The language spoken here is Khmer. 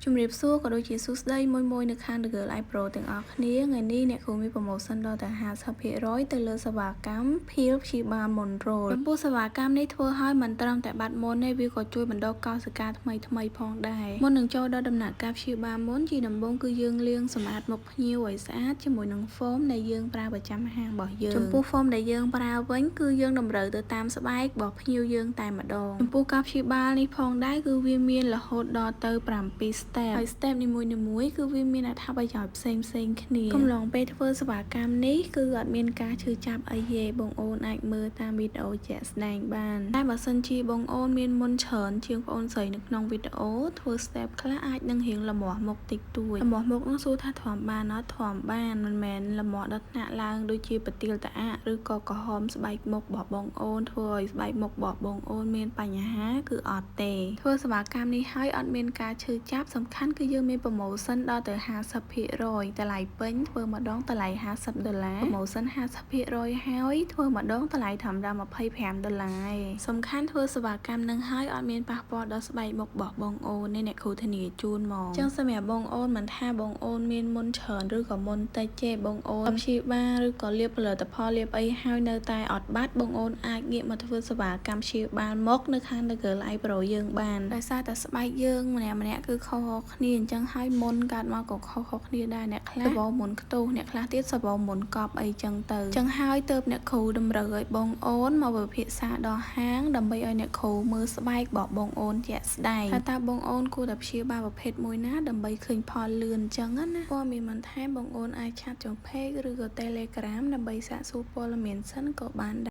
ជំរាបសួរក៏ដូចជាសួស្តីមួយនៅខាង The Girl I Pro ទាំងអស់គ្នាថ្ងៃនេះអ្នកគ្រូមាន promotion ដល់តែ 50% ទៅលើសេវាកម្ម Peel ព្យាបាលមុនរោលចំពោះសេវាកម្មនេះធ្វើឲ្យមិនត្រឹមតែបាត់មុនទេវាក៏ជួយបណ្ដុះកោសិកាថ្មីផងដែរមុននឹងចូលដល់ដំណាក់កាលព្យាបាលមុនជាដំបូងគឺយើងលាងសម្អាតមុខភ្ញៀវឲ្យស្អាតជាមួយនឹង foam ដែលយើងប្រើប្រចាំហាងរបស់យើងចំពោះ foam ដែលយើងប្រើវិញគឺយើងតម្រូវទៅតាមស្បែករបស់ភ្ញៀវយើងតែម្ដងចំពោះការព្យាបាលនេះផងដែរគឺវាមានរហូតដល់ទៅ7 step ហើយ step នីមួយៗគឺវាមានអត្ថប្រយោជន៍ផ្សេងគ្នាកំឡុងពេលធ្វើសេវាកម្មនេះគឺអត់មានការឈឺចាប់អីទេបងអូនអាចមើលតាមវីដេអូជាក់ស្ដែងបានតែបើសិនជាបងអូនមានមុនច្រើនជាងបងអូនស្រីនៅក្នុងវីដេអូធ្វើ step ខ្លះអាចនឹងរៀងលមាស់មុខតិចតួចលមាស់មុខនឹងសួរថាធំបានអត់ធំបានមិនមែនលមាស់ដល់ថ្នាក់ឡើងដូចជាប្រទាលតាអាឬក៏ក្រហមស្បែកមុខរបស់បងអូនធ្វើឲ្យស្បែកមុខរបស់បងអូនមានបញ្ហាគឺអត់ទេធ្វើសេវាកម្មនេះហើយអត់មានការឈឺចាប់សំខាន់គឺយើងមាន promotion ដល់ទៅ 50% តម្លៃពេញធ្វើម្ដងតម្លៃ$50 promotion 50% ហើយធ្វើម្ដងតម្លៃធម្មតា$25សំខាន់ធ្វើសេវាកម្មនឹងហើយអត់មានប៉ះពាល់ដល់ស្បែកមុខរបស់បងអូនអ្នកគ្រូធានាជូនមកចឹងសម្រាប់បងអូនមិនថាបងអូនមានមុនច្រើនឬក៏មុនតិចទេបងអូនព្យាបាលឬក៏លាបផលិតផលលាបអីហើយនៅតែអត់បាត់បងអូនអាចងាកមកធ្វើសេវាកម្មព្យាបាលមុខនៅខាង The Girl I Pro យើងបានដោយសារតែស្បែកយើងម្នាក់គឺខុសគ្នាអញ្ចឹងហើយមុនកាត់មកក៏ខុសគ្នាដែរអ្នកខ្លះសបោមុនខ្ទុះអ្នកខ្លះទៀតសបោមុនកប់អីចឹងទៅចឹងហើយទៅអ្នកគ្រូតម្រូវឲ្យបងអូនមកពិភាក្សាដល់ហាងដើម្បីឲ្យអ្នកគ្រូមើលស្បែករបស់បងអូនជាក់ស្ដែងថាតើបងអូនគួរតែព្យាបាលប្រភេទមួយណាដើម្បីឃើញផលលឿនចឹងណាព័ត៌មានបន្ថែមបងអូនអាចឆាតចុះ Page ឬក៏ Telegram ដើម្បីសាកសួរព័ត៌មានសិនក៏បាន